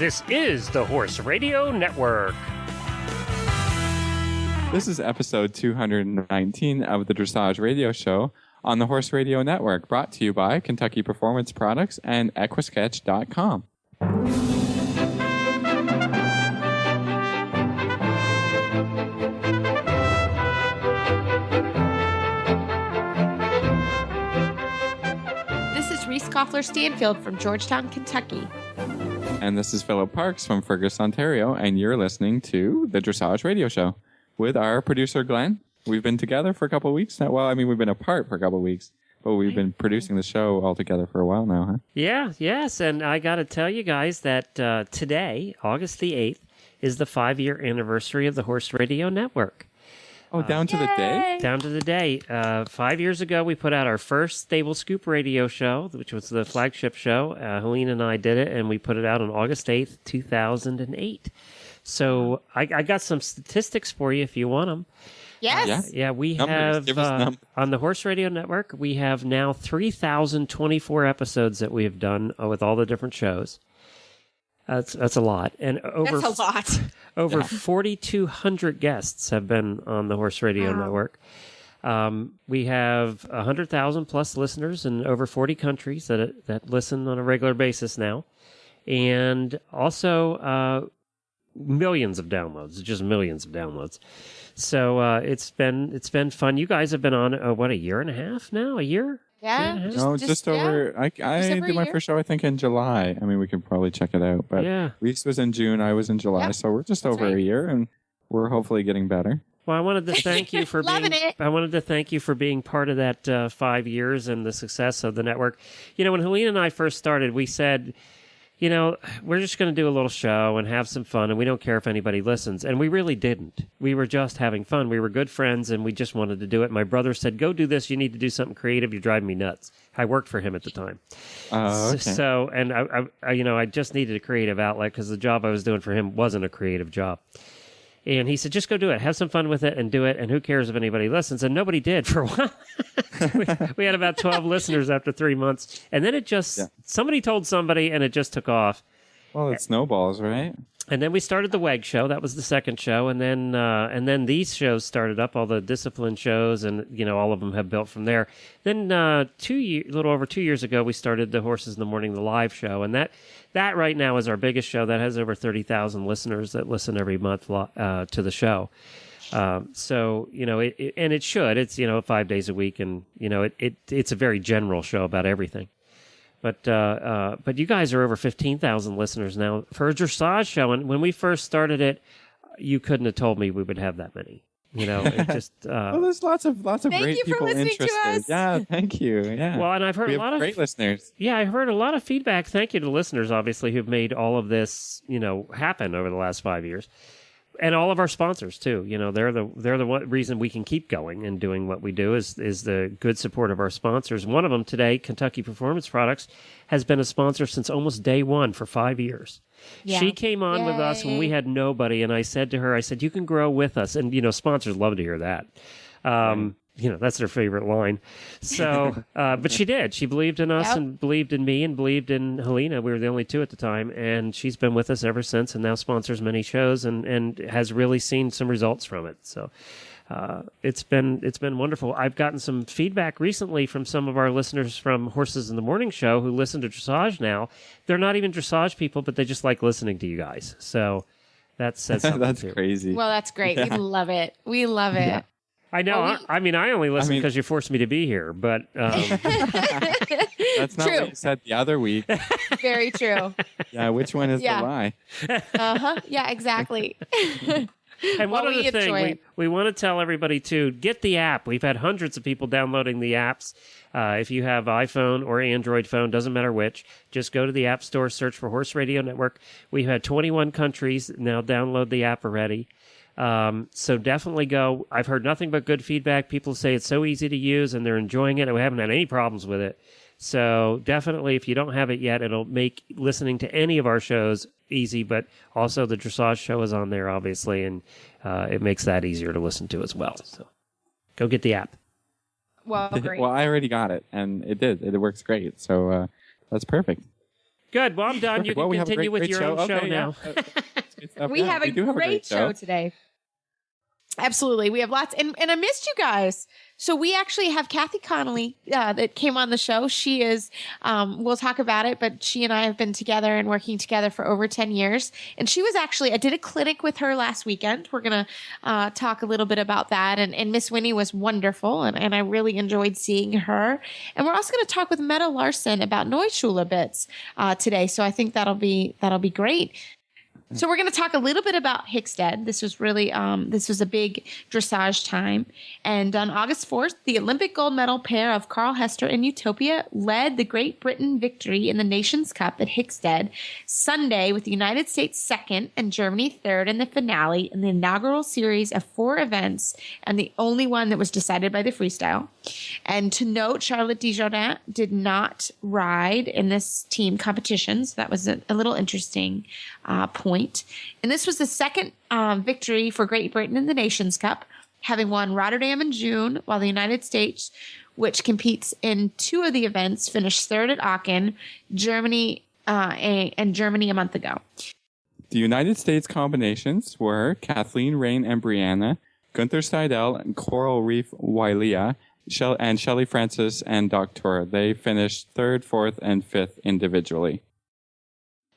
This is the Horse Radio Network. This is episode 219 of the Dressage Radio Show on the Horse Radio Network, brought to you by Kentucky Performance Products and Equisketch.com. Stanfield from Georgetown, Kentucky. And this is Philip Parks from Fergus, Ontario, and you're listening to the Dressage Radio Show with our producer, Glenn. We've been together for a couple of weeks now. Well, I mean, we've been apart for a couple of weeks, but we've been producing the show all together for a while now, huh? Yes, and I got to tell you guys that today, August the 8th, is the 5-year anniversary of the Horse Radio Network. Oh, down to the day? Down to the day. 5 years ago, we put out our first Stable Scoop radio show, which was the flagship show. Helene and I did it, and we put it out on August 8th, 2008. So I got some statistics for you if you want them. Yes. Yeah, we Numbers. have, on the Horse Radio Network, we have now 3,024 episodes that we have done with all the different shows. That's a lot. And That's a lot. Over 4,200 guests have been on the Horse Radio Network. We have 100,000 plus listeners in over 40 countries that listen on a regular basis now. And also millions of downloads, just millions of downloads. So it's been fun. You guys have been on, a year and a half now? A year? Yeah. Just over. I did my first show, I think, in July. I mean, we can probably check it out. But Reese was in June, I was in July, so we're just over a year, and we're hopefully getting better. Well, I wanted to thank you for I wanted to thank you for being part of that 5 years and the success of the network. You know, when Helene and I first started, we said, you know, we're just going to do a little show and have some fun, and we don't care if anybody listens. And we really didn't. We were just having fun. We were good friends, and we just wanted to do it. My brother said, go do this. You need to do something creative. You're driving me nuts. I worked for him at the time. Okay. So, and I just needed a creative outlet because the job I was doing for him wasn't a creative job. And he said, just go do it. Have some fun with it and do it. And who cares if anybody listens? And nobody did for a while. we had about 12 listeners after 3 months. And then it just, somebody told somebody and it just took off. Well, it snowballs, right? And then we started the WEG show. That was the second show. And then these shows started up, all the discipline shows, and, you know, all of them have built from there. Then a little over 2 years ago, we started the Horses in the Morning, the live show. And that right now is our biggest show. That has over 30,000 listeners that listen every month to the show. So, you know, it should. It's, you know, 5 days a week. And, you know, it's a very general show about everything. But you guys are over 15,000 listeners now for a dressage show. And when we first started it, you couldn't have told me we would have that many. You know, it just. Well, there's lots of great people interested. Yeah, thank you. Yeah. Well, and I've heard a lot of great listeners. Yeah, I've heard a lot of feedback. Thank you to listeners, obviously, who've made all of this, you know, happen over the last 5 years. And all of our sponsors too. You know, they're the one reason we can keep going and doing what we do is the good support of our sponsors. One of them today, Kentucky Performance Products, has been a sponsor since almost day one for 5 years. Yeah. She came on with us when we had nobody, and I said to her, you can grow with us. And, you know, sponsors love to hear that. You know, that's their favorite line. So, but she did. She believed in us and believed in me and believed in Helena. We were the only two at the time. And she's been with us ever since and now sponsors many shows and has really seen some results from it. So it's been wonderful. I've gotten some feedback recently from some of our listeners from Horses in the Morning show who listen to dressage now. They're not even dressage people, but they just like listening to you guys. So that says something That's too. crazy. Well, that's great. Yeah. We love it. We love it. Yeah. I know. Well, I only listen because you forced me to be here, but that's not true. what you said the other week. Very true. Yeah, which one is the lie? Yeah, exactly. And one other thing, we want to tell everybody too, get the app. We've had hundreds of people downloading the apps. If you have iPhone or Android phone, doesn't matter which, just go to the App Store, search for Horse Radio Network. We've had 21 countries now download the app already. So definitely go. I've heard nothing but good feedback. People say it's so easy to use and they're enjoying it and we haven't had any problems with it. So definitely, if you don't have it yet, it'll make listening to any of our shows easy, but also the dressage show is on there, obviously, and it makes that easier to listen to as well. So go get the app. Well, great. Well, I already got it, and it did. It works great, so that's perfect. Good. Well, I'm done. You Well, can we have a continue with great your own show. show Okay, now. Good stuff. We Yeah, have a do great show today. Absolutely. We have lots. And I missed you guys. So we actually have Kathy Connolly that came on the show. She is, we'll talk about it, but she and I have been together and working together for over 10 years. And she was actually, I did a clinic with her last weekend. We're going to talk a little bit about that. And Miss Winnie was wonderful. And I really enjoyed seeing her. And we're also going to talk with Meta Larson about Neuschule bits today. So I think that'll be great. So we're going to talk a little bit about Hickstead. This was really, this was a big dressage time. And on August 4th, the Olympic gold medal pair of Carl Hester and Utopia led the Great Britain victory in the Nations Cup at Hickstead Sunday, with the United States second and Germany third in the finale in the inaugural series of 4 events, and the only one that was decided by the freestyle. And to note, Charlotte Desjardins did not ride in this team competition. So that was a little interesting point. And this was the second victory for Great Britain in the Nations Cup, having won Rotterdam in June, while the United States, which competes in 2 of the events, finished third at Aachen, Germany a month ago. The United States combinations were Kathleen Rain and Brianna, Gunther Steidel and Coral Reef Wylia, and Shelley Francis and Doctor. They finished 3rd, 4th, and 5th individually.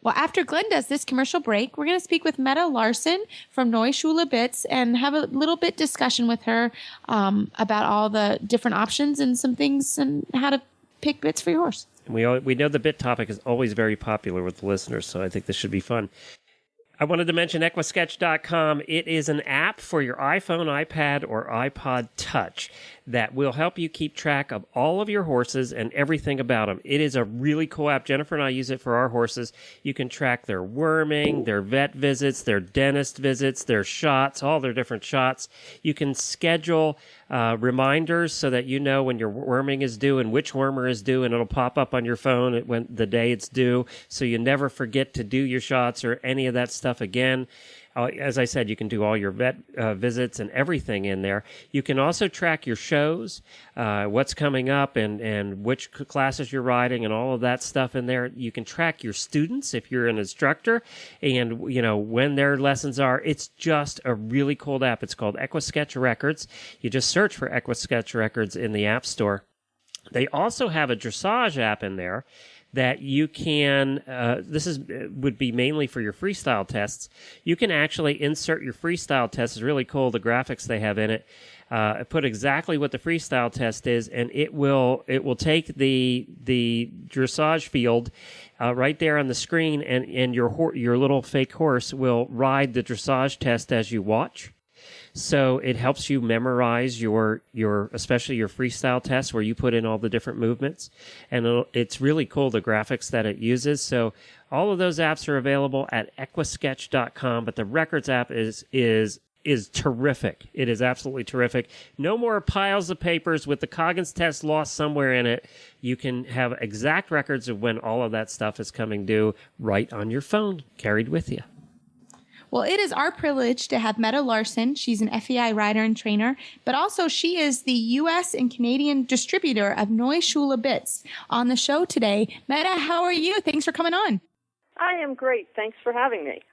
Well, after Glenn does this commercial break, we're going to speak with Meta Larson from Neuschule Bits and have a little bit discussion with her about all the different options and some things and how to pick bits for your horse. We know the bit topic is always very popular with the listeners, so I think this should be fun. I wanted to mention Equisketch.com. It is an app for your iPhone, iPad, or iPod Touch that will help you keep track of all of your horses and everything about them. It is a really cool app. Jennifer and I use it for our horses. You can track their worming, their vet visits, their dentist visits, their shots, all their different shots. You can schedule reminders so that you know when your worming is due and which wormer is due, and it'll pop up on your phone when the day it's due, so you never forget to do your shots or any of that stuff again. As I said, you can do all your vet visits and everything in there. You can also track your shows, what's coming up and which classes you're riding and all of that stuff in there. You can track your students if you're an instructor and, when their lessons are. It's just a really cool app. It's called Equisketch Records. You just search for Equisketch Records in the App Store. They also have a dressage app in there that you can, would be mainly for your freestyle tests. You can actually insert your freestyle test. It's really cool, the graphics they have in it. Put exactly what the freestyle test is, and it will take the dressage field right there on the screen, and your little fake horse will ride the dressage test as you watch. So it helps you memorize your especially your freestyle tests where you put in all the different movements, and it's really cool, the graphics that it uses. So all of those apps are available at Equisketch.com, but the Records app is terrific. It is absolutely terrific. No more piles of papers with the Coggins test lost somewhere in it. You can have exact records of when all of that stuff is coming due right on your phone, carried with you. Well, it is our privilege to have Meta Larson. She's an FEI rider and trainer, but also she is the U.S. and Canadian distributor of Neuschule Bits on the show today. Meta, how are you? Thanks for coming on. I am great. Thanks for having me.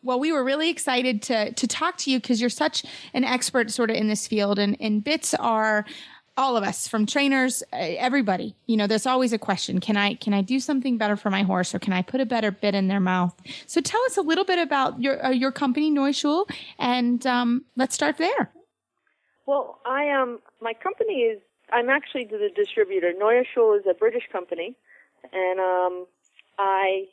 Well, we were really excited to talk to you because you're such an expert sort of in this field, and bits are all of us, from trainers, everybody. There's always a question. Can I do something better for my horse, or can I put a better bit in their mouth? So tell us a little bit about your company, Neuschule, and let's start there. Well, my company is, I'm actually the distributor. Neuschule is a British company, and I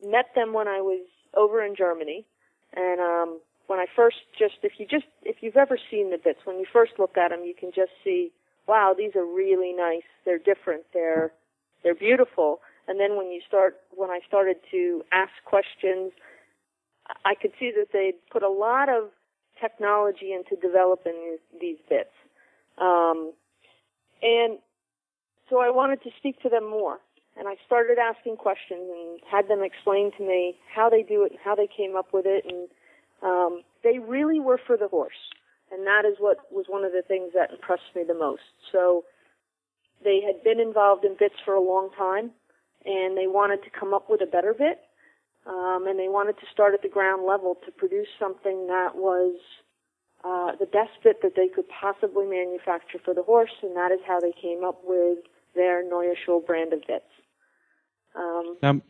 met them when I was over in Germany. And when I first if you've ever seen the bits, when you first look at them, you can just see, wow, these are really nice. They're different. They're beautiful. And then when I started to ask questions, I could see that they'd put a lot of technology into developing these bits. And so I wanted to speak to them more. And I started asking questions and had them explain to me how they do it and how they came up with it. And they really were for the horse. And that is what was one of the things that impressed me the most. So they had been involved in bits for a long time, and they wanted to come up with a better bit, and they wanted to start at the ground level to produce something that was the best bit that they could possibly manufacture for the horse, and that is how they came up with their Neue Schule brand of bits. Now,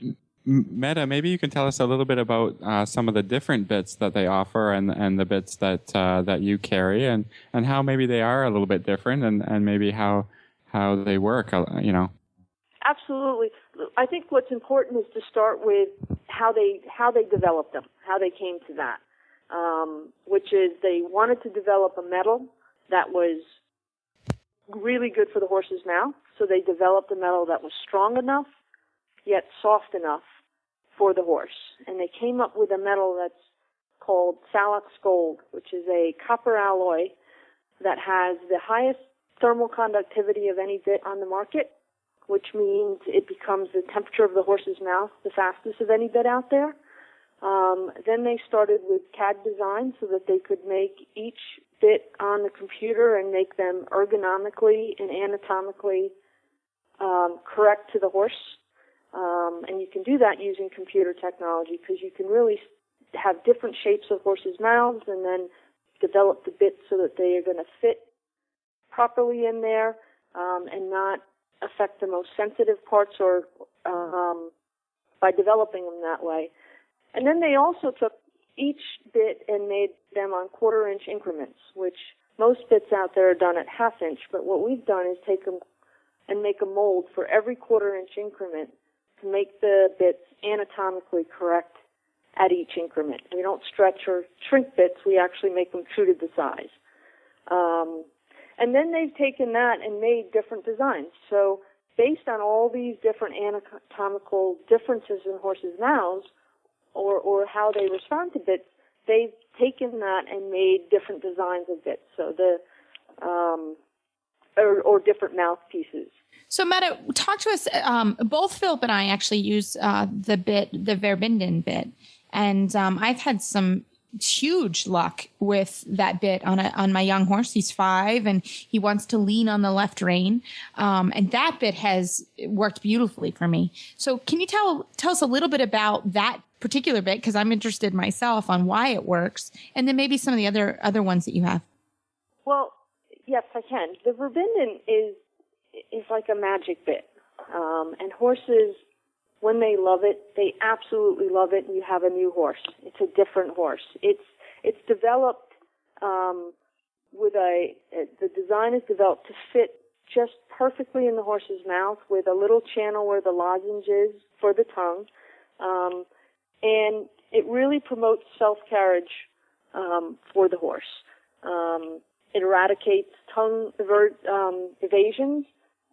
Meta, maybe you can tell us a little bit about some of the different bits that they offer and the bits that you carry, and how maybe they are a little bit different, and maybe how they work. Absolutely. I think what's important is to start with how they developed them, how they came to that, which is they wanted to develop a metal that was really good for the horse's mouth, so they developed a metal that was strong enough yet soft enough for the horse. And they came up with a metal that's called Salax Gold, which is a copper alloy that has the highest thermal conductivity of any bit on the market, which means it becomes the temperature of the horse's mouth the fastest of any bit out there. Then they started with CAD design so that they could make each bit on the computer and make them ergonomically and anatomically correct to the horse. And you can do that using computer technology because you can really have different shapes of horses' mouths and then develop the bits so that they are going to fit properly in there and not affect the most sensitive parts or by developing them that way. And then they also took each bit and made them on quarter-inch increments, which most bits out there are done at half-inch. But what we've done is take them and make a mold for every quarter-inch increment to make the bits anatomically correct at each increment. We don't stretch or shrink bits. We actually make them true to the size. And then they've taken that and made different designs. So based on all these different anatomical differences in horses' mouths or how they respond to bits, they've taken that and made different designs of bits. So or different mouthpieces. So, Meta, talk to us. Both Philip and I actually use the Verbinden bit, and I've had some huge luck with that bit on my young horse. He's 5, and he wants to lean on the left rein, and that bit has worked beautifully for me. So, can you tell us a little bit about that particular bit, because I'm interested myself on why it works, and then maybe some of the other ones that you have. Well, yes, I can. The Verbinden is like a magic bit. And horses, when they love it, they absolutely love it, and you have a new horse. It's a different horse. It's developed with the design is developed to fit just perfectly in the horse's mouth with a little channel where the lozenge is for the tongue. And it really promotes self-carriage for the horse. It eradicates tongue evasions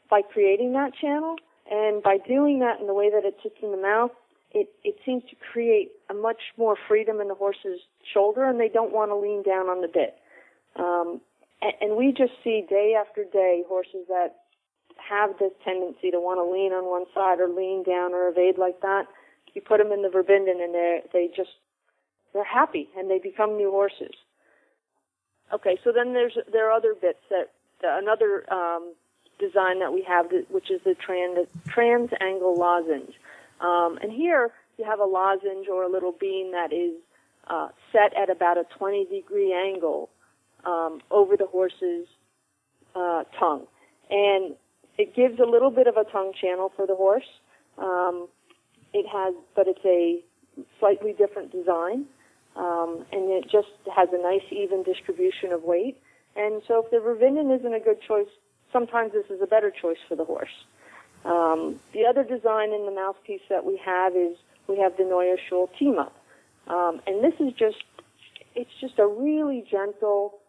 by creating that channel, and by doing that in the way that it sits in the mouth, it seems to create a much more freedom in the horse's shoulder, and they don't want to lean down on the bit. And we just see day after day horses that have this tendency to want to lean on one side or lean down or evade like that. You put them in the Verbinden, and they're happy, and they become new horses. Okay, so then there are other bits that another design that we have, which is the trans-angle lozenge. And here you have a lozenge or a little bean that is set at about a 20-degree angle over the horse's tongue. And it gives a little bit of a tongue channel for the horse. But it's a slightly different design. And it just has a nice even distribution of weight. And so if the Verbinden isn't a good choice, sometimes this is a better choice for the horse. The other design in the mouthpiece that we have is we have the Neue Schule Team-Up. And this is just a really gentle,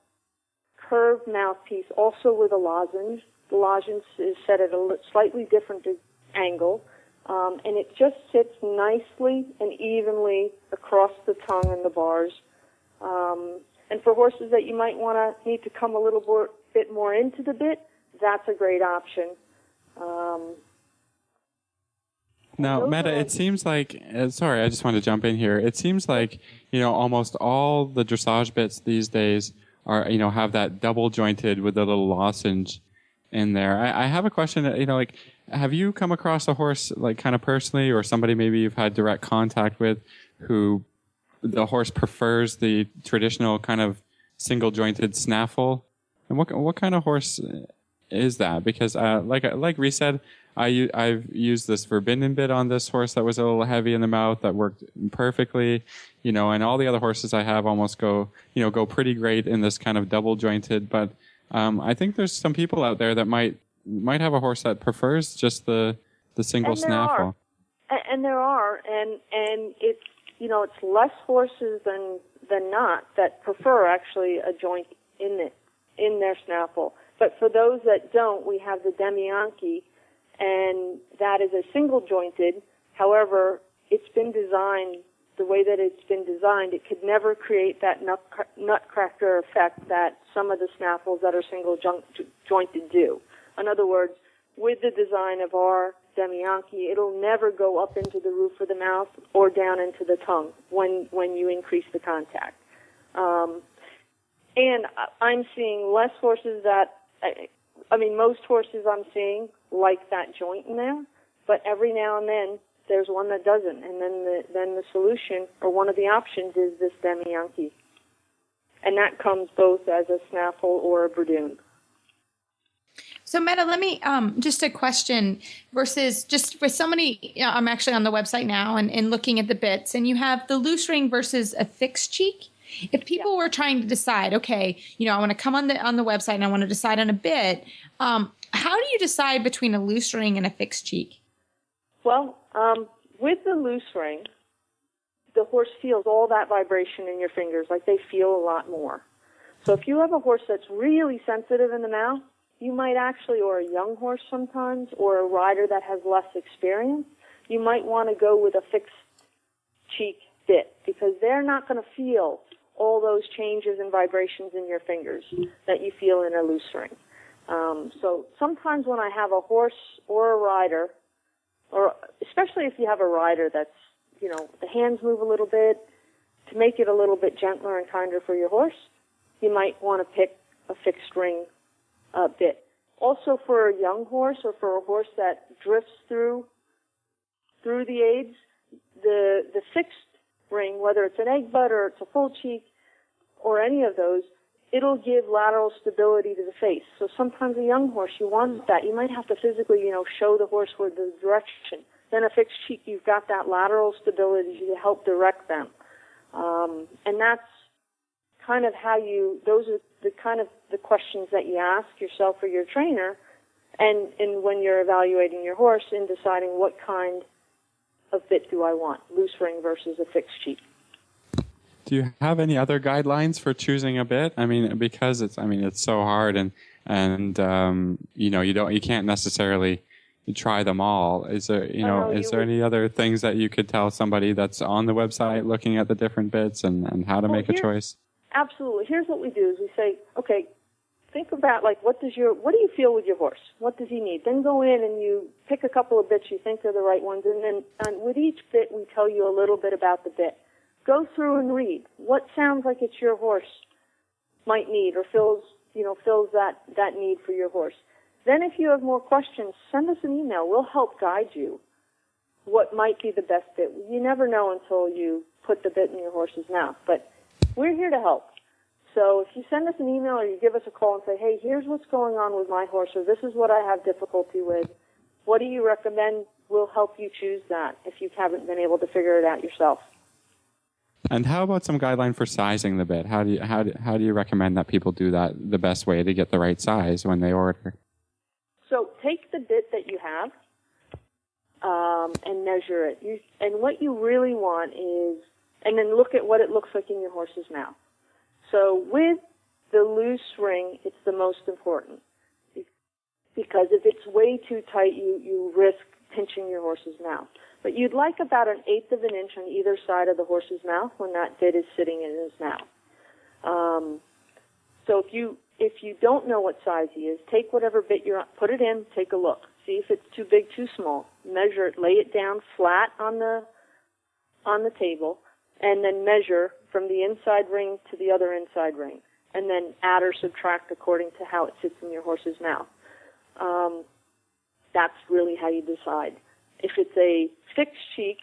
curved mouthpiece, also with a lozenge. The lozenge is set at a slightly different angle. And it just sits nicely and evenly across the tongue and the bars. And for horses that you might need to come a little bit more into the bit, that's a great option. Now, Meta, it seems like, sorry, I just want to jump in here. It seems like, almost all the dressage bits these days are, have that double jointed with the little lozenge in there. I have a question. Like, have you come across a horse, like, kind of personally, or somebody maybe you've had direct contact with, who the horse prefers the traditional kind of single jointed snaffle? And what kind of horse is that? Because like Rhys said, I've used this forbidden bit on this horse that was a little heavy in the mouth that worked perfectly, and all the other horses I have almost go pretty great in this kind of double jointed. But I think there's some people out there that might have a horse that prefers just the single snaffle. And there are, and it's it's less horses than not that prefer actually a joint in their snaffle. But for those that don't, we have the Demianchi, and that is a single jointed. However, it's been designed the way that it's been designed. It could never create that nutcracker effect that some of the snaffles that are single jointed do. In other words, with the design of our Demianchi, it'll never go up into the roof of the mouth or down into the tongue when you increase the contact. And I'm seeing less horses that, most horses I'm seeing like that joint in there, but every now and then there's one that doesn't, and then the solution, or one of the options, is this Demianchi. And that comes both as a snaffle or a Bridoon. So, Meta, let me just a question versus just for somebody. I'm actually on the website now and looking at the bits, and you have the loose ring versus a fixed cheek. If people were trying to decide, okay, I want to come on the website and I want to decide on a bit, how do you decide between a loose ring and a fixed cheek? Well, with the loose ring, the horse feels all that vibration in your fingers, like they feel a lot more. So if you have a horse that's really sensitive in the mouth, you might actually, or a young horse sometimes, or a rider that has less experience, you might want to go with a fixed cheek bit, because they're not going to feel all those changes and vibrations in your fingers that you feel in a loose ring. So sometimes when I have a horse or a rider, or especially if you have a rider that's, the hands move a little bit, to make it a little bit gentler and kinder for your horse, you might want to pick a fixed ring bit. Also for a young horse, or for a horse that drifts through the aids, the fixed ring, whether it's an egg butt or it's a full cheek or any of those, it'll give lateral stability to the face. So sometimes a young horse, you want that. You might have to physically, show the horse where the direction. Then a fixed cheek, you've got that lateral stability to help direct them. And that's kind of those are the kind of the questions that you ask yourself or your trainer, and when you're evaluating your horse in deciding what kind of bit do I want, loose ring versus a fixed cheek. Do you have any other guidelines for choosing a bit? Because it's so hard, and you can't necessarily try them all. Is there any other things that you could tell somebody that's on the website looking at the different bits and how to make a choice? Absolutely. Here's what we do is we say, okay, think about what do you feel with your horse? What does he need? Then go in and you pick a couple of bits you think are the right ones, and then with each bit we tell you a little bit about the bit. Go through and read what sounds like it's your horse might need, or fills that need for your horse. Then if you have more questions, send us an email. We'll help guide you what might be the best bit. You never know until you put the bit in your horse's mouth, but we're here to help. So if you send us an email or you give us a call and say, hey, here's what's going on with my horse, or this is what I have difficulty with, what do you recommend? We'll help you choose that if you haven't been able to figure it out yourself. And how about some guideline for sizing the bit? How do you recommend that people do that the best way to get the right size when they order? So take the bit that you have and measure it. And what you really want is, and then look at what it looks like in your horse's mouth. So with the loose ring, it's the most important, because if it's way too tight, you risk pinching your horse's mouth. But you'd like about 1/8 of an inch on either side of the horse's mouth when that bit is sitting in his mouth. So if you don't know what size he is, take whatever bit you're on, put it in, take a look, see if it's too big, too small. Measure it, lay it down flat on the table, and then measure from the inside ring to the other inside ring, and then add or subtract according to how it sits in your horse's mouth. that's really how you decide. If it's a fixed cheek,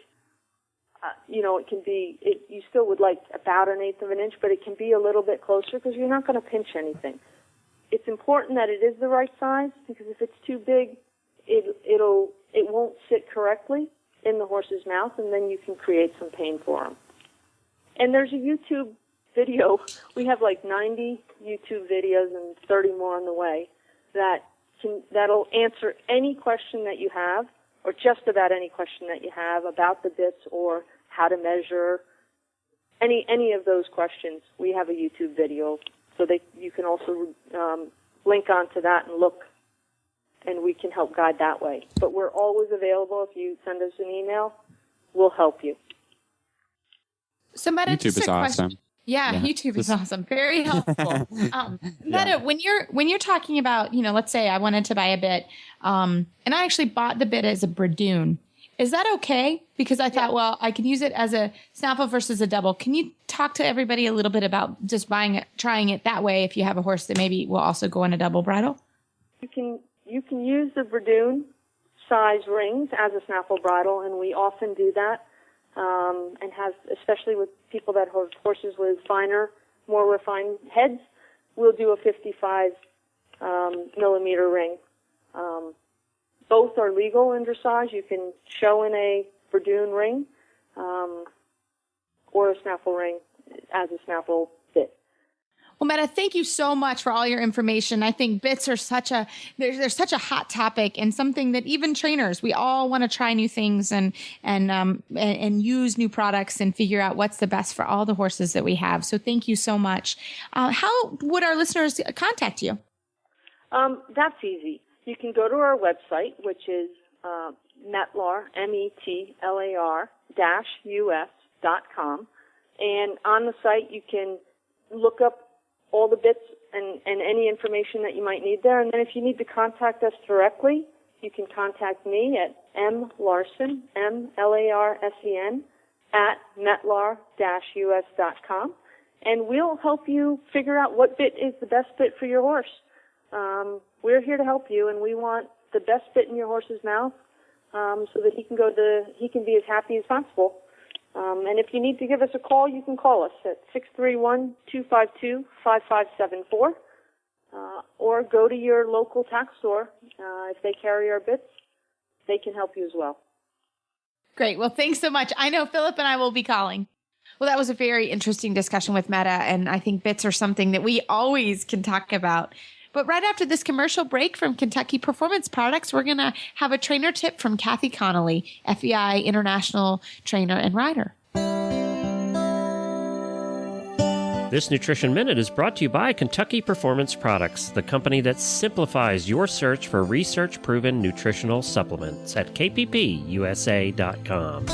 it can be, you still would like about 1/8 of an inch, but it can be a little bit closer because you're not going to pinch anything. It's important that it is the right size, because if it's too big, it won't sit correctly in the horse's mouth, and then you can create some pain for them. And there's a YouTube video. We have like 90 YouTube videos and 30 more on the way that'll answer any question that you have, or just about any question that you have about the bits or how to measure any of those questions. We have a YouTube video, so you can also link onto that and look, and we can help guide that way. But we're always available. If you send us an email, we'll help you. So Meta, YouTube is awesome. Yeah, YouTube is awesome. Very helpful. Meta, when you're talking about, let's say I wanted to buy a bit, and I actually bought the bit as a Bridle. Is that okay? Because I thought, well, I can use it as a snaffle versus a double. Can you talk to everybody a little bit about just trying it that way if you have a horse that maybe will also go on a double bridle? You can use the Bridle size rings as a snaffle bridle, and we often do that. And have, especially with people that have horses with more refined heads, we'll do a 55 millimeter ring. Both are legal in dressage. You can show in a Bridle ring or a snaffle ring as a snaffle bit. Well, Meta, thank you so much for all your information. I think bits are they're such a hot topic, and something that even trainers, we all want to try new things and use new products and figure out what's the best for all the horses that we have. So thank you so much. How would our listeners contact you? That's easy. You can go to our website, which is Metlar, METLAR-US.com. And on the site, you can look up all the bits and any information that you might need there. And then if you need to contact us directly, you can contact me at mlarsen, MLARSEN, at metlar-us.com. And we'll help you figure out what bit is the best bit for your horse. We're here to help you, and we want the best bit in your horse's mouth so that he can be as happy as possible. And if you need to give us a call, you can call us at 631-252-5574, or go to your local tack store. If they carry our bits, they can help you as well. Great. Well, thanks so much. I know Philip and I will be calling. Well, that was a very interesting discussion with Meta, and I think bits are something that we always can talk about. But right after this commercial break from Kentucky Performance Products, we're going to have a trainer tip from Kathy Connolly, FEI International Trainer and Rider. This Nutrition Minute is brought to you by Kentucky Performance Products, the company that simplifies your search for research-proven nutritional supplements at kppusa.com.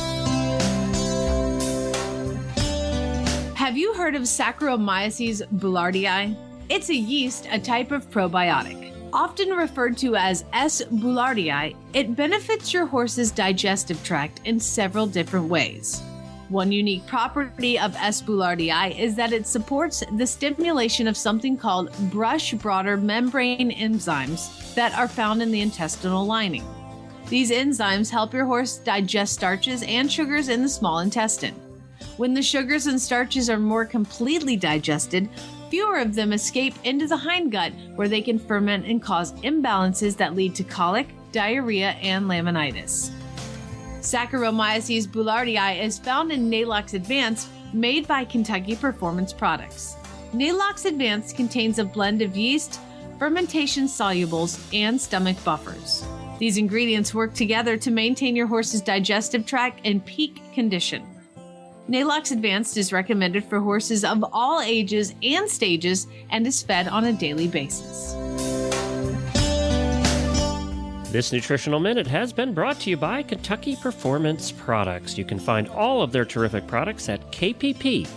Have you heard of Saccharomyces boulardii? It's a yeast, a type of probiotic. Often referred to as S. boulardii, it benefits your horse's digestive tract in several different ways. One unique property of S. boulardii is that it supports the stimulation of something called brush-broader membrane enzymes that are found in the intestinal lining. These enzymes help your horse digest starches and sugars in the small intestine. When the sugars and starches are more completely digested, fewer of them escape into the hindgut, where they can ferment and cause imbalances that lead to colic, diarrhea, and laminitis. Saccharomyces boulardii is found in Nalox Advanced, made by Kentucky Performance Products. Nalox Advanced contains a blend of yeast, fermentation solubles, and stomach buffers. These ingredients work together to maintain your horse's digestive tract in peak condition. Nalox Advanced is recommended for horses of all ages and stages and is fed on a daily basis. This Nutritional Minute has been brought to you by Kentucky Performance Products. You can find all of their terrific products at kppusa.com.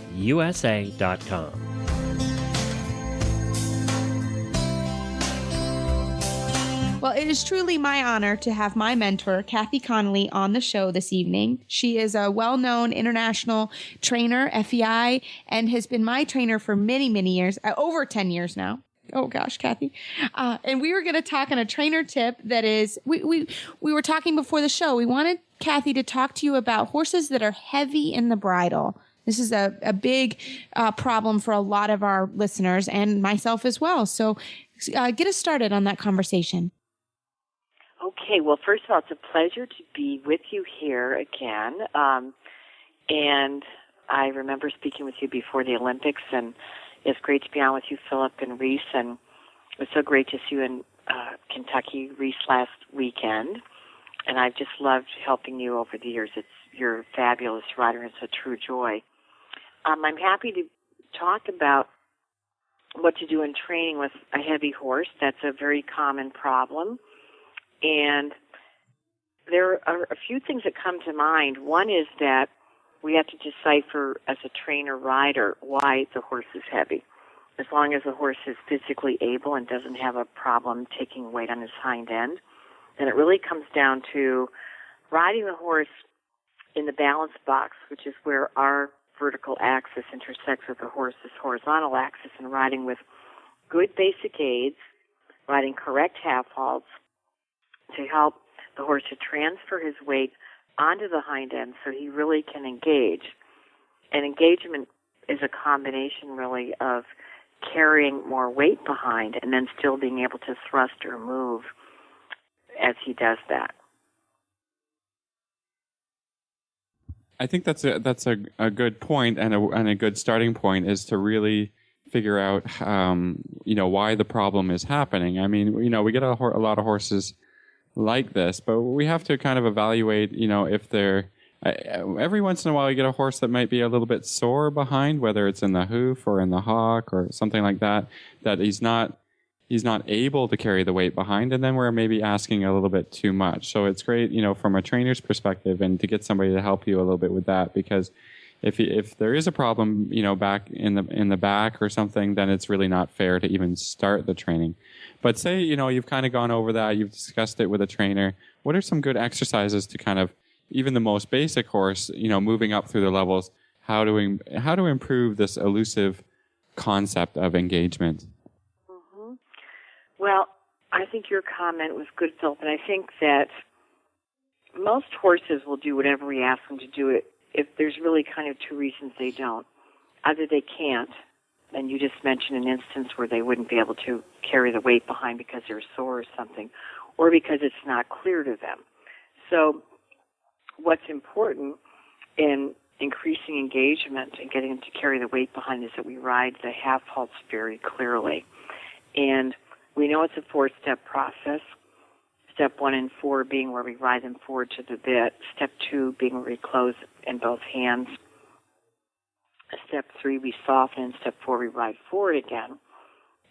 Well, it is truly my honor to have my mentor, Kathy Connolly, on the show this evening. She is a well-known international trainer, FEI, and has been my trainer for many, many years, over 10 years now. oh gosh, Kathy. And we were going to talk on a trainer tip that is, we were talking before the show. We wanted Kathy to talk to you about horses that are heavy in the bridle. This is a big problem for a lot of our listeners and myself as well. So get us started on that conversation. Okay, well, first of all, it's a pleasure to be with you here again. And I remember speaking with you before the Olympics, and it's great to be on with you, Philip and Reese. And it was so great to see you in Kentucky, Reese, last weekend. And I've just loved helping you over the years. You're a fabulous rider. It's a true joy. I'm happy to talk about what to do in training with a heavy horse. That's a very common problem. And there are a few things that come to mind. One is that we have to decipher as a trainer rider why the horse is heavy. As long as the horse is physically able and doesn't have a problem taking weight on his hind end, then it really comes down to riding the horse in the balance box, which is where our vertical axis intersects with the horse's horizontal axis, and riding with good basic aids, riding correct half halts to help the horse to transfer his weight onto the hind end so he really can engage. And engagement is a combination really of carrying more weight behind and then still being able to thrust or move as he does that. I think that's a good point and a good starting point is to really figure out why the problem is happening. I mean, we get a lot of horses like this, but we have to kind of evaluate, if they're every once in a while you get a horse that might be a little bit sore behind, whether it's in the hoof or in the hock or something like that he's not able to carry the weight behind, and then we're maybe asking a little bit too much. So it's great, from a trainer's perspective, and to get somebody to help you a little bit with that, because if there is a problem, back in the back or something, then it's really not fair to even start the training. But say, you've kind of gone over that, you've discussed it with a trainer. What are some good exercises to kind of, even the most basic horse, moving up through the levels, how to improve this elusive concept of engagement? Mm-hmm. Well, I think your comment was good, Philip, and I think that most horses will do whatever we ask them to do it if there's really kind of two reasons they don't. Either they can't, and you just mentioned an instance where they wouldn't be able to carry the weight behind because they're sore or something, or because it's not clear to them. So what's important in increasing engagement and getting them to carry the weight behind is that we ride the half halts very clearly. And we know it's a 4-step process. Step 1 and 4 being where we ride them forward to the bit. Step 2 being where we close in both hands. Step 3 we soften. And step 4 we ride forward again.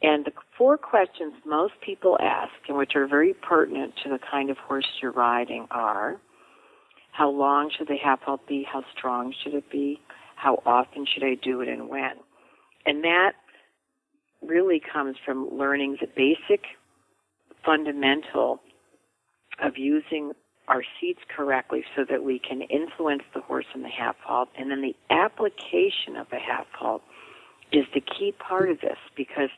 And the 4 questions most people ask, and which are very pertinent to the kind of horse you're riding, are: how long should the half halt be? How strong should it be? How often should I do it, and when? And that really comes from learning the basic fundamental of using our seats correctly so that we can influence the horse in the half halt. And then the application of the half halt is the key part of this, because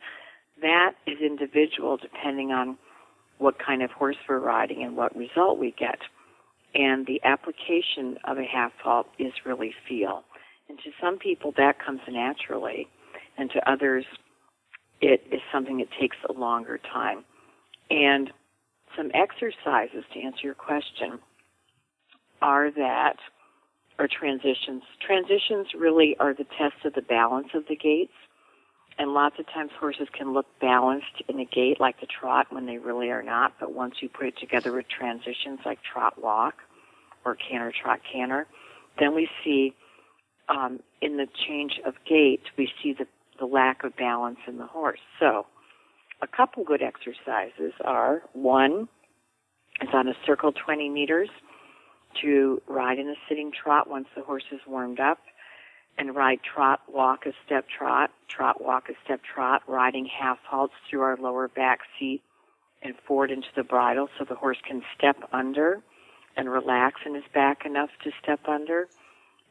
that is individual depending on what kind of horse we're riding and what result we get. And the application of a half halt is really feel. And to some people that comes naturally, and to others it is something that takes a longer time. And some exercises to answer your question are transitions. Transitions really are the test of the balance of the gaits. And lots of times horses can look balanced in a gait like the trot when they really are not. But once you put it together with transitions like trot walk or canter trot canter, then we see in the change of gait, we see the lack of balance in the horse. So a couple good exercises are: one is on a circle 20 meters to ride in a sitting trot once the horse is warmed up, and ride trot, walk, a step trot, walk, a step trot, riding half halts through our lower back seat and forward into the bridle so the horse can step under and relax in his back enough to step under,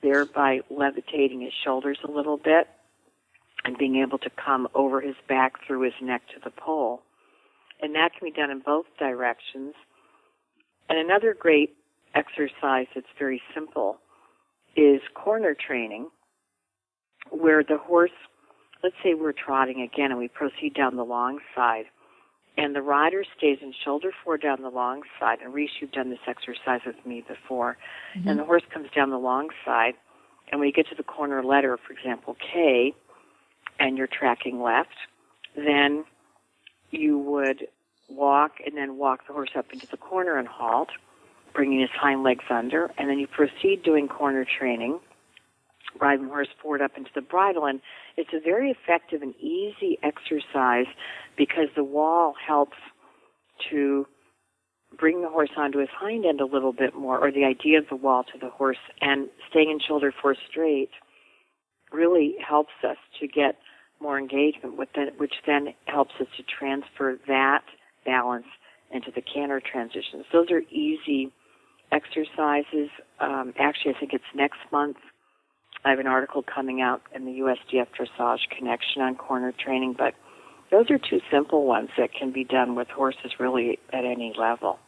thereby levitating his shoulders a little bit. and being able to come over his back through his neck to the pole. And that can be done in both directions. And another great exercise that's very simple is corner training, where the horse, let's say we're trotting again and we proceed down the long side, and the rider stays in shoulder forward down the long side. And Reese, you've done this exercise with me before. Mm-hmm. And the horse comes down the long side, and when you get to the corner letter, for example, K, and you're tracking left, then you would walk and then walk the horse up into the corner and halt, bringing his hind legs under, and then you proceed doing corner training, riding the horse forward up into the bridle. And it's a very effective and easy exercise because the wall helps to bring the horse onto his hind end a little bit more, or the idea of the wall to the horse, and staying in shoulder forward straight really helps us to get more engagement, which then helps us to transfer that balance into the canter transitions. Those are easy exercises. Actually, I think it's next month. I have an article coming out in the USDF Dressage Connection on corner training, but those are two simple ones that can be done with horses really at any level.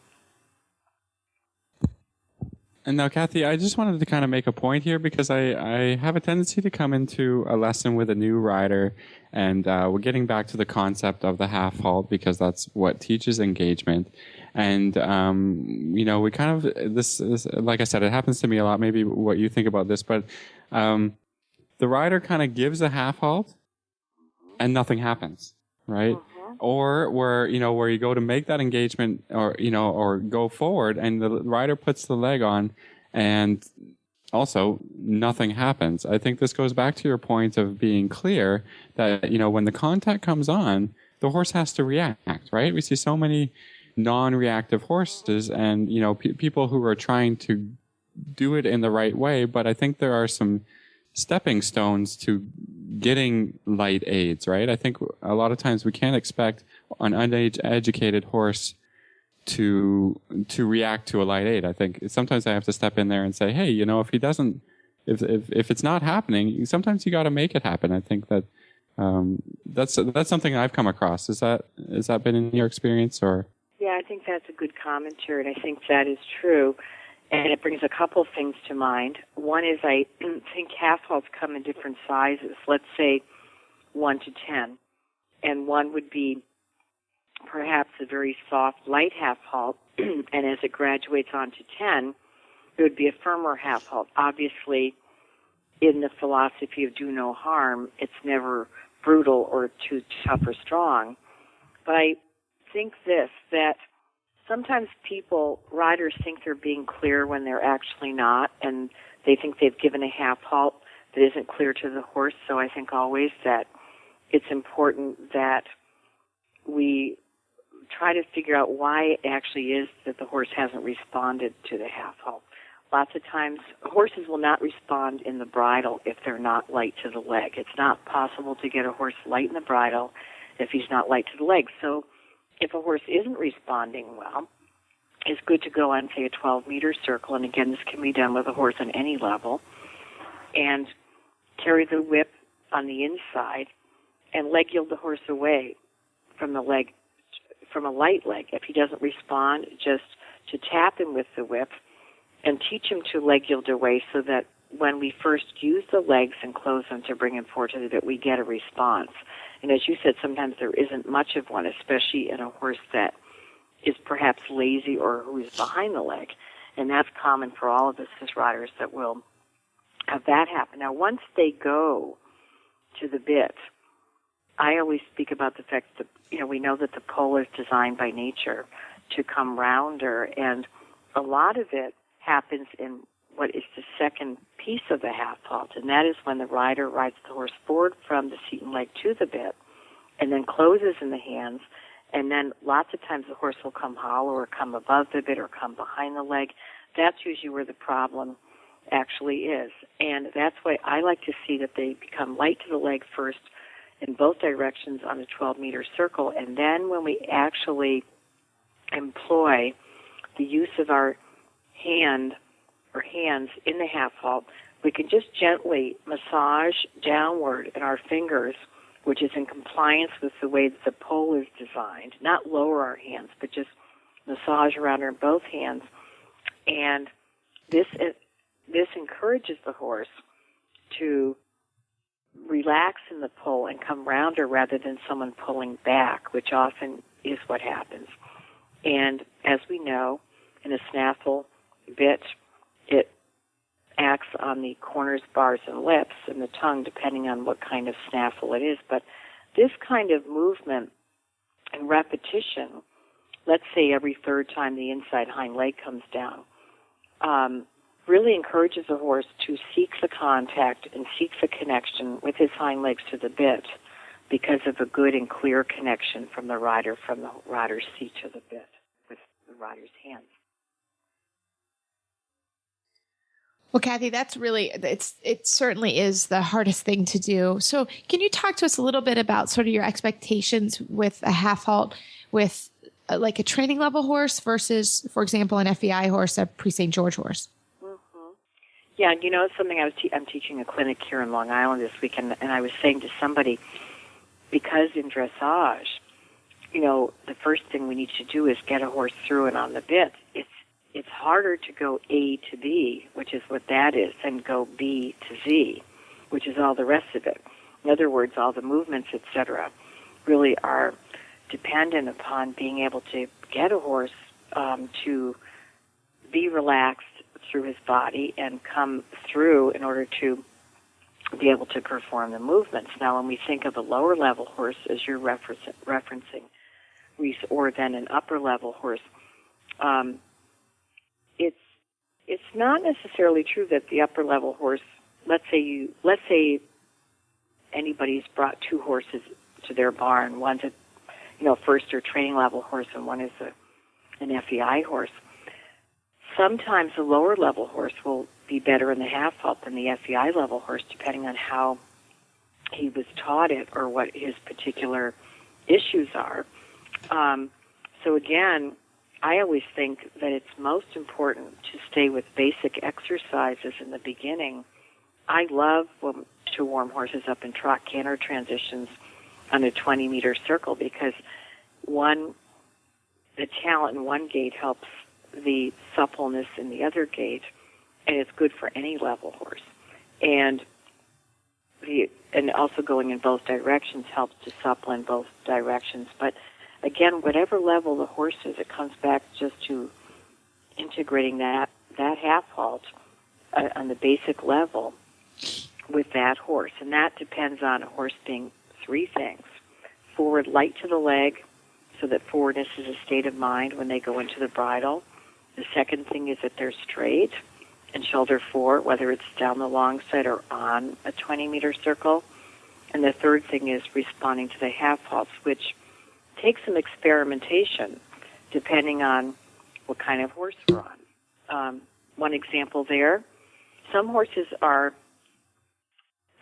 And now, Kathy, I just wanted to kind of make a point here because I have a tendency to come into a lesson with a new rider, and we're getting back to the concept of the half halt because that's what teaches engagement. And, we kind of, this, like I said, it happens to me a lot, maybe what you think about this, but the rider kind of gives a half halt and nothing happens, right? Or where you go to make that engagement or go forward and the rider puts the leg on and also nothing happens. I think this goes back to your point of being clear that, when the contact comes on, the horse has to react, right? We see so many non-reactive horses and, people who are trying to do it in the right way. But I think there are some stepping stones to getting light aids, right? I think a lot of times we can't expect an uneducated horse to react to a light aid. I think sometimes I have to step in there and say, hey, if he doesn't, if it's not happening, sometimes you got to make it happen. I think that that's something I've come across. Has that been in your experience or? Yeah, I think that's a good commentary, and I think that is true. And it brings a couple of things to mind. One is I think half halts come in different sizes. Let's say 1 to 10. And 1 would be perhaps a very soft, light half halt. And as it graduates on to 10, it would be a firmer half halt. Obviously, in the philosophy of do no harm, it's never brutal or too tough or strong. But I think that sometimes riders think they're being clear when they're actually not, and they think they've given a half halt that isn't clear to the horse. So I think always that it's important that we try to figure out why it actually is that the horse hasn't responded to the half halt. Lots of times, horses will not respond in the bridle if they're not light to the leg. It's not possible to get a horse light in the bridle if he's not light to the leg. So if a horse isn't responding well, it's good to go on, say, a 12-meter circle. And again, this can be done with a horse on any level. And carry the whip on the inside and leg yield the horse away from the leg, from a light leg. If he doesn't respond, just to tap him with the whip and teach him to leg yield away so that when we first use the legs and close them to bring him forward to the bit, we get a response. And as you said, sometimes there isn't much of one, especially in a horse that is perhaps lazy or who is behind the leg. And that's common for all of us as riders that will have that happen. Now, once they go to the bit, I always speak about the fact that, we know that the pole is designed by nature to come rounder, and a lot of it happens in what is the second piece of the half halt, and that is when the rider rides the horse forward from the seat and leg to the bit and then closes in the hands, and then lots of times the horse will come hollow or come above the bit or come behind the leg. That's usually where the problem actually is, and that's why I like to see that they become light to the leg first in both directions on a 12-meter circle, and then when we actually employ the use of our hand or hands in the half halt, we can just gently massage downward in our fingers which is in compliance with the way that the pole is designed, not lower our hands, but just massage around our both hands. And this encourages the horse to relax in the pull and come rounder rather than someone pulling back, which often is what happens. And as we know, in a snaffle bit, it acts on the corners, bars, and lips, and the tongue, depending on what kind of snaffle it is. But this kind of movement and repetition, let's say every third time the inside hind leg comes down, really encourages the horse to seek the contact and seek the connection with his hind legs to the bit because of a good and clear connection from the rider's seat to the bit with the rider's hands. Well, Kathy, that's really, it certainly is the hardest thing to do. So can you talk to us a little bit about sort of your expectations with a half halt with like a training level horse versus, for example, an FEI horse, a pre-St. George horse? Yeah, it's something I'm teaching a clinic here in Long Island this week, and I was saying to somebody, because in dressage, the first thing we need to do is get a horse through and on the bit. It's harder to go A to B, which is what that is, than go B to Z, which is all the rest of it. In other words, all the movements, etc., really are dependent upon being able to get a horse to be relaxed through his body and come through in order to be able to perform the movements. Now, when we think of a lower level horse, as you're referencing, Reese, or then an upper level horse, it's not necessarily true that the upper level horse, let's say anybody's brought two horses to their barn. One's a first or training level horse, and one is an FEI horse. Sometimes the lower level horse will be better in the half halt than the FEI level horse, depending on how he was taught it or what his particular issues are. So again, I always think that it's most important to stay with basic exercises in the beginning. I love to warm horses up in trot canter transitions on a 20-meter circle because, one, the talent in one gait helps the suppleness in the other gait, and it's good for any level horse. And also going in both directions helps to supple in both directions. But again, whatever level the horse is, it comes back just to integrating that half halt on the basic level with that horse. And that depends on a horse being three things. Forward light to the leg, so that forwardness is a state of mind when they go into the bridle. The second thing is that they're straight and shoulder forward, whether it's down the long side or on a 20-meter circle. And the third thing is responding to the half halts, which takes some experimentation depending on what kind of horse we're on. One example there, some horses are,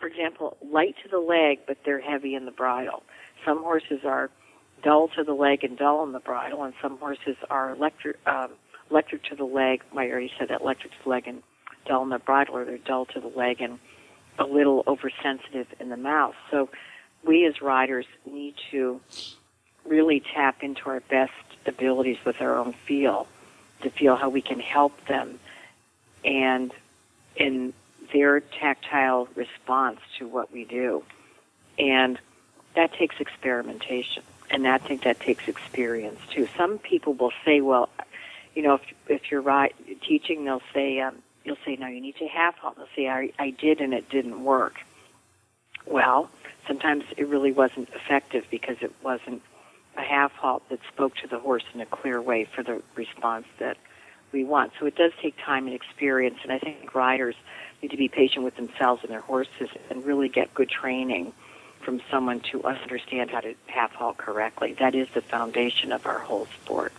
for example, light to the leg, but they're heavy in the bridle. Some horses are dull to the leg and dull in the bridle, and some horses are electric to the leg. I already said that, electric to the leg and dull in the bridle, or they're dull to the leg and a little oversensitive in the mouth. So we as riders need to really tap into our best abilities with our own feel, to feel how we can help them and in their tactile response to what we do. And that takes experimentation, and I think that takes experience too. Some people will say, well, if you're teaching, they'll say, you'll say, no, you need to half halt. They'll say, I did and it didn't work. Well, sometimes it really wasn't effective because it wasn't a half halt that spoke to the horse in a clear way for the response that we want. So it does take time and experience, and I think riders need to be patient with themselves and their horses and really get good training from someone to understand how to half halt correctly. That is the foundation of our whole sport.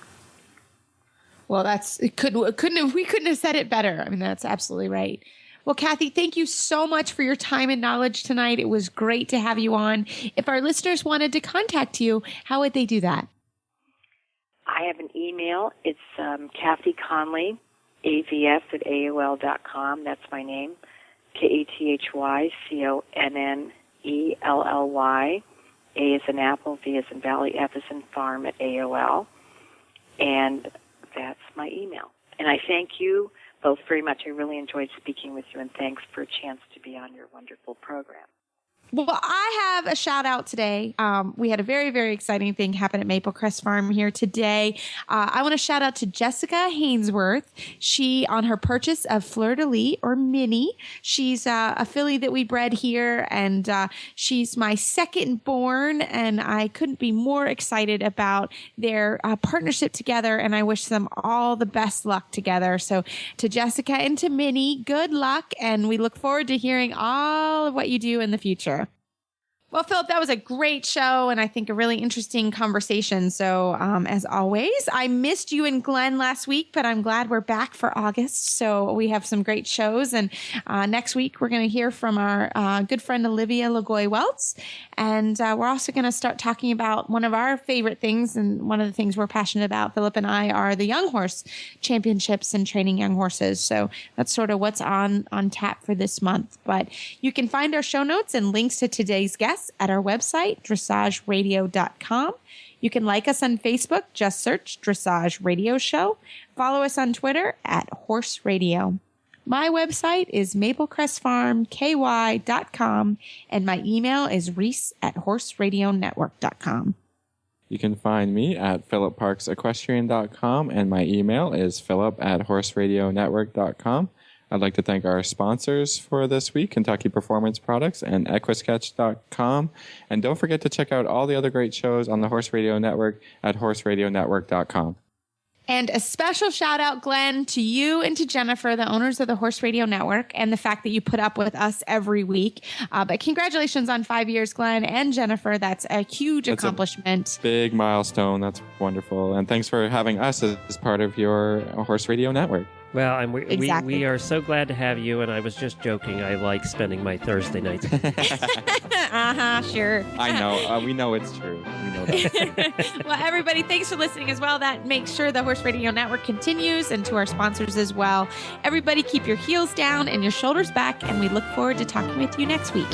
Well, we couldn't have said it better. I mean, that's absolutely right. Well, Kathy, thank you so much for your time and knowledge tonight. It was great to have you on. If our listeners wanted to contact you, how would they do that? I have an email. It's Kathy Conley, avs@aol.com. That's my name. KathyConnelly A is in Apple, V is in Valley, F is in Farm at AOL. And that's my email. And I thank you both very much. I really enjoyed speaking with you, and thanks for a chance to be on your wonderful program. Well, I have a shout out today. We had a very, very exciting thing happen at Maple Crest Farm here today. I want to shout out to Jessica Hainsworth. She, on her purchase of Fleur de Lis or Minnie, she's a filly that we bred here, and she's my second born, and I couldn't be more excited about their partnership together, and I wish them all the best luck together. So to Jessica and to Minnie, good luck, and we look forward to hearing all of what you do in the future. Well, Philip, that was a great show, and I think a really interesting conversation. So, as always, I missed you and Glenn last week, but I'm glad we're back for August. So we have some great shows, and next week we're going to hear from our good friend Olivia Lagoy-Welts, and we're also going to start talking about one of our favorite things, and one of the things we're passionate about, Philip and I, are the Young Horse Championships and training young horses. So that's sort of what's on tap for this month. But you can find our show notes and links to today's guests at our website, dressageradio.com. You can like us on Facebook. Just search Dressage Radio Show. Follow us on Twitter at Horse Radio. My website is maplecrestfarmky.com, and my email is reese@horseradionetwork.com. You can find me at philipparksequestrian.com, and my email is philip@horseradionetwork.com. I'd like to thank our sponsors for this week, Kentucky Performance Products and Equisketch.com. And don't forget to check out all the other great shows on the Horse Radio Network at horseradionetwork.com. And a special shout out, Glenn, to you and to Jennifer, the owners of the Horse Radio Network, and the fact that you put up with us every week. But congratulations on 5 years, Glenn and Jennifer. That's a huge accomplishment. Big milestone. That's wonderful. And thanks for having us as part of your Horse Radio Network. Well, and Exactly. we are so glad to have you, and I was just joking. I like spending my Thursday nights. Sure. I know. We know it's true. We know that. Well, everybody, thanks for listening as well. That makes sure the Horse Radio Network continues, and to our sponsors as well. Everybody, keep your heels down and your shoulders back, and we look forward to talking with you next week.